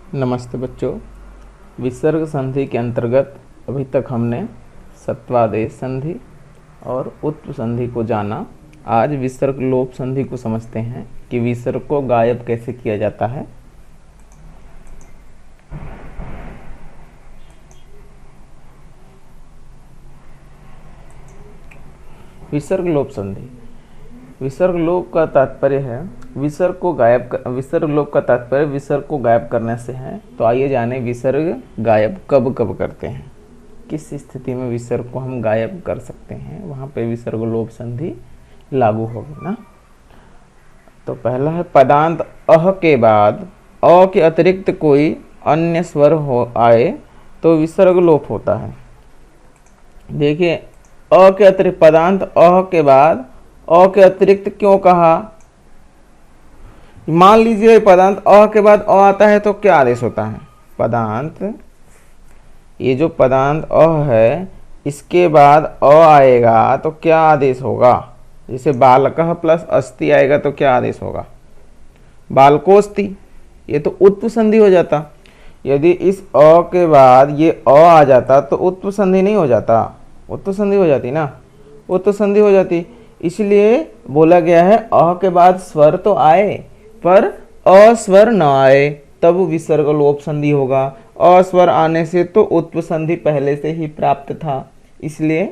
नमस्ते बच्चों। विसर्ग संधि के अंतर्गत अभी तक हमने सत्वादेश संधि और उत्व संधि को जाना। आज विसर्ग लोप संधि को समझते हैं कि विसर्ग को गायब कैसे किया जाता है। विसर्ग लोप संधि। विसर्ग लोप का तात्पर्य है विसर्ग लोप का तात्पर्य विसर्ग को गायब करने से है। तो आइए जाने विसर्ग गायब कब कब करते हैं, किस स्थिति में विसर्ग को हम गायब कर सकते हैं, वहाँ पे विसर्ग लोप संधि लागू होगी ना। तो पहला है पदांत अह के बाद अ के अतिरिक्त कोई अन्य स्वर हो आए तो विसर्ग लोप होता है। देखिए, अ के अतिरिक्त पदांत अह के बाद अ के अतिरिक्त क्यों कहा। मान लीजिए पदांत अ के बाद अ आता है तो क्या आदेश होता है। पदांत, ये जो पदांत अ है इसके बाद अ आएगा तो क्या आदेश होगा। जैसे बालकः प्लस अस्ति आएगा तो क्या आदेश होगा, बालकोस्ति। ये तो उत्व संधि हो जाता। यदि इस अ के बाद ये अ आ जाता तो उत्व संधि नहीं हो जाता, उत्व संधि हो जाती ना, उत्व संधि हो जाती। इसलिए बोला गया है अ के बाद स्वर तो आए पर अ स्वर न आए तब विसर्ग लोप संधि होगा। अ स्वर आने से तो उत्व संधि पहले से ही प्राप्त था, इसलिए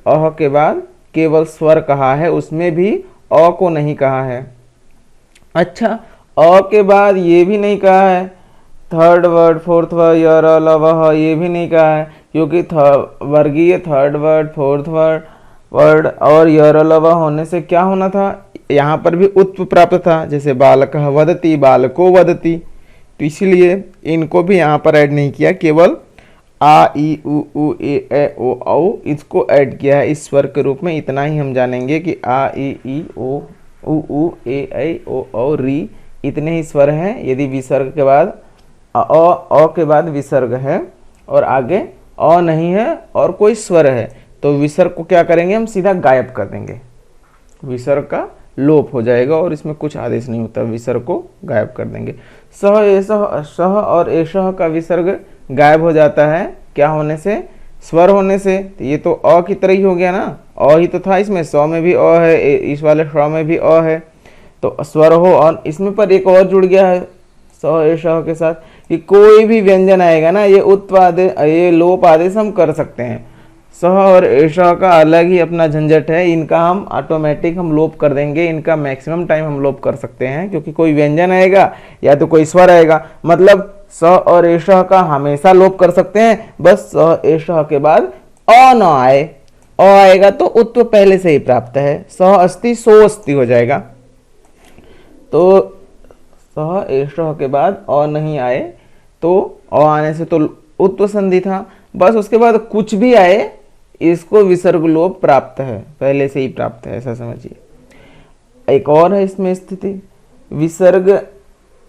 अ के बाद केवल स्वर कहा है, उसमें भी अ को नहीं कहा है। अच्छा, अ के बाद ये भी नहीं कहा है थर्ड वर्ड, फोर्थ वर्ड, यर लव, ये भी नहीं कहा है क्योंकि वर्गीय थर्ड वर्ड, फोर्थ वर्ड और यर लव होने से क्या होना था, यहाँ पर भी उत्व प्राप्त था। जैसे बालकः वदति, बालको वदति। तो इसलिए इनको भी यहाँ पर ऐड नहीं किया, केवल आ ई उ ए ओ औ इसको ऐड किया है इस स्वर के रूप में। इतना ही हम जानेंगे कि आ ई ओ उ ए ओ औ री इतने ही स्वर हैं। यदि विसर्ग के बाद अ के बाद विसर्ग है और आगे अ नहीं है और कोई स्वर है तो विसर्ग को क्या करेंगे, हम सीधा गायब कर देंगे, विसर्ग का लोप हो जाएगा और इसमें कुछ आदेश नहीं होता, विसर्ग को गायब कर देंगे। सह एसह, सह और एषः का विसर्ग गायब हो जाता है क्या होने से, स्वर होने से। तो ये तो अ की तरह ही हो गया ना, अ ही तो था इसमें, स में भी अ है, इस वाले श में भी अ है तो स्वर हो। और इसमें पर एक और जुड़ गया है स एषः के साथ कि कोई भी व्यंजन आएगा ना, ये उत्व आदेश, ये लोप आदेश हम कर सकते हैं। सह और एषः का अलग ही अपना झंझट है, इनका हम ऑटोमेटिक हम लोप कर देंगे, इनका मैक्सिमम टाइम हम लोप कर सकते हैं क्योंकि कोई व्यंजन आएगा या तो कोई स्वर आएगा। मतलब स और एषः का हमेशा लोप कर सकते हैं, बस स एषः के बाद अ न आए, अ आएगा तो उत्व पहले से ही प्राप्त है, सह अस्ति सो अस्ति हो जाएगा। तो सह एषः के बाद अ नहीं आए तो अ आने से तो उत्व संधि था, बस उसके बाद कुछ भी आए इसको विसर्ग लोप प्राप्त है, पहले से ही प्राप्त है, ऐसा समझिए। एक और है इसमें स्थिति, विसर्ग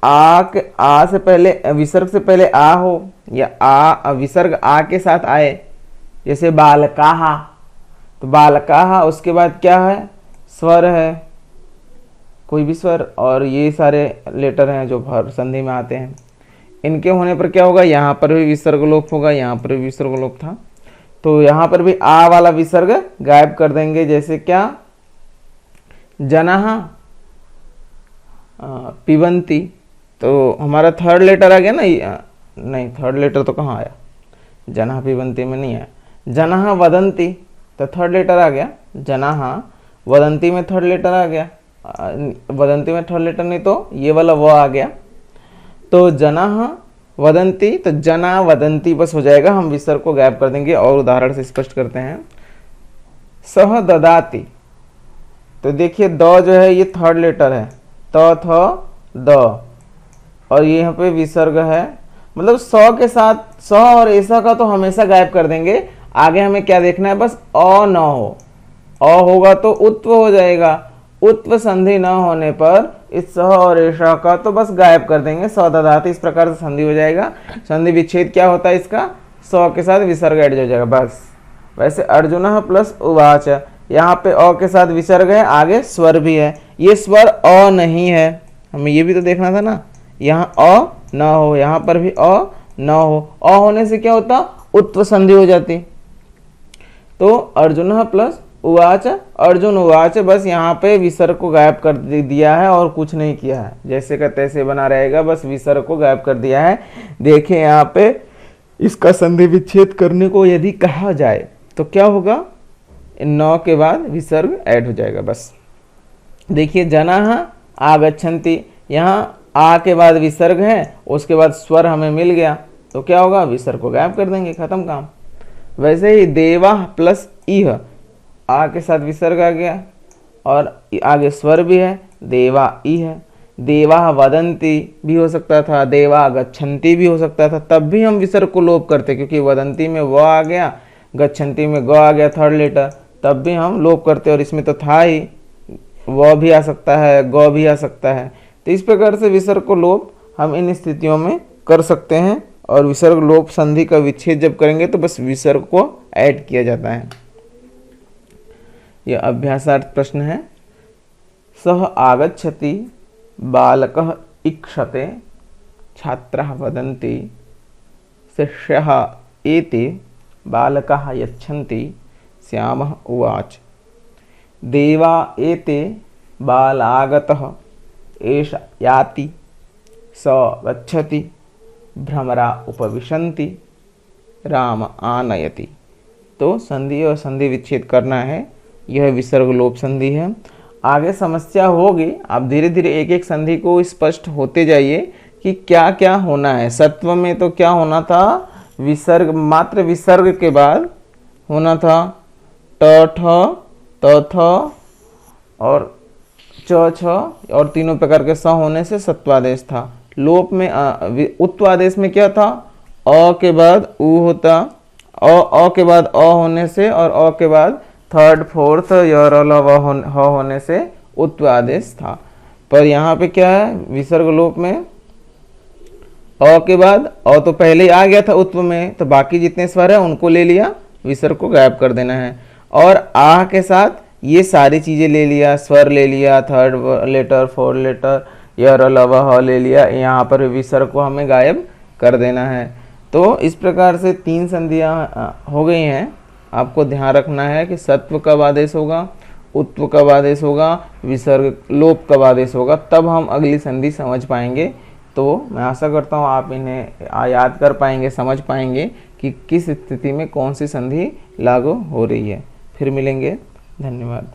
आ से पहले, विसर्ग से पहले आ हो या विसर्ग आ के साथ आए। जैसे बालकाः, तो बालकाः उसके बाद क्या है, स्वर है, कोई भी स्वर, और ये सारे लेटर हैं जो भर संधि में आते हैं। इनके होने पर क्या होगा, यहाँ पर भी विसर्ग लोप होगा, यहाँ पर भी विसर्ग लोप था तो यहाँ पर भी आ वाला विसर्ग गायब कर देंगे। जैसे क्या, जनः पिबन्ति, तो हमारा थर्ड लेटर आ गया ना, नहीं थर्ड लेटर तो कहाँ आया, जनः पिबन्ति में नहीं आया। जनः वदन्ति तो थर्ड लेटर आ गया, जनः वदन्ति में थर्ड लेटर आ गया, वदन्ति में थर्ड लेटर नहीं तो ये वाला वो आ गया। तो जनः वदन्ति तो जना वदन्ति बस हो जाएगा, हम विसर्ग को गायब कर देंगे। और उदाहरण से स्पष्ट करते हैं, सह ददाति, तो देखिए द जो है ये थर्ड लेटर है, त थ द, और ये यहाँ पे विसर्ग है, मतलब स के साथ स और ऐसा का तो हमेशा गायब कर देंगे। आगे हमें क्या देखना है, बस अ न हो, अ होगा तो उत्व हो जाएगा, उत्व संधि न होने पर इस सह और एषः का तो बस गायब कर देंगे, स ददाति, इस प्रकार से संधि हो जाएगा। संधि विच्छेद क्या होता है इसका, स के साथ विसर्ग ऐड हो जाएगा बस। वैसे अर्जुनः प्लस उवाच, यहाँ पे अ के साथ विसर्ग है, आगे स्वर भी है, ये स्वर अ नहीं है, हमें ये भी तो देखना था ना, यहाँ अ न हो, यहाँ पर भी अ न हो, अ होने से क्या होता, उत्व संधि हो जाती। तो अर्जुन प्लस उवाच, अर्जुन उवाच, बस यहाँ पे विसर्ग को गायब कर दिया है और कुछ नहीं किया है, जैसे का तैसे बना रहेगा, बस विसर्ग को गायब कर दिया है। देखिए यहाँ पे इसका संधि विच्छेद करने को यदि कहा जाए तो क्या होगा, न के बाद विसर्ग ऐड हो जाएगा बस। देखिए जनाः आगच्छन्ति, यहाँ आ के बाद विसर्ग है, उसके बाद स्वर हमें मिल गया तो क्या होगा, विसर्ग को गायब कर देंगे, खत्म काम। वैसे ही देवा प्लस इह, आ के साथ विसर्ग आ गया और आगे स्वर भी है, देवा इह। देवा वदंती भी हो सकता था, देवा गच्छन्ति भी हो सकता था, तब भी हम विसर्ग को लोप करते, क्योंकि वदंती में व आ गया, गच्छन्ति में ग आ गया थर्ड लेटर, तब भी हम लोप करते, और इसमें तो था ही, व भी आ सकता है, ग भी आ सकता है। तो इस प्रकार से विसर्ग को लोप हम इन स्थितियों में कर सकते हैं, और विसर्ग लोप संधि का विच्छेद जब करेंगे तो बस विसर्ग को ऐड किया जाता है। यह अभ्यासार्थ प्रश्न है। सह आगच्छति बालकः इक्षते छात्राः वदन्ति शिष्यः एते बालकाः यच्छन्ति श्यामः उवाच देवा एते बालागतः एष याति स गच्छति भ्रमरा उपविशन्ति राम आनयति। तो संधि और संधि विच्छेद करना है, यह विसर्ग लोप संधि है। आगे समस्या होगी, आप धीरे धीरे एक एक संधि को स्पष्ट होते जाइए कि क्या क्या होना है। सत्व में तो क्या होना था, विसर्ग, मात्र विसर्ग के बाद होना था ट ठ त थ और च छ, और तीनों प्रकार के स होने से सत्वादेश था। लोप में उत्वादेश में क्या था, अ के बाद उ होता, अ के बाद अ होने से, और अ के बाद थर्ड फोर्थ य र ल व ह होने से उत्व आदेश था। पर यहाँ पे क्या है, विसर्ग लोप में अ के बाद अ तो पहले ही आ गया था उत्व में, तो बाकी जितने स्वर है उनको ले लिया, विसर्ग को गायब कर देना है। और आ के साथ ये सारी चीज़ें ले लिया, स्वर ले लिया, थर्ड लेटर, फोर्थ लेटर, य र ल व ह ले लिया, यहाँ पर विसर्ग को हमें गायब कर देना है। तो इस प्रकार से 3 संधियाँ हो गई हैं। आपको ध्यान रखना है कि सत्व कब आदेश होगा, उत्व कब आदेश होगा, विसर्ग लोप कब आदेश होगा, तब हम अगली संधि समझ पाएंगे। तो मैं आशा करता हूँ आप इन्हें याद कर पाएंगे, समझ पाएंगे कि किस स्थिति में कौन सी संधि लागू हो रही है। फिर मिलेंगे, धन्यवाद।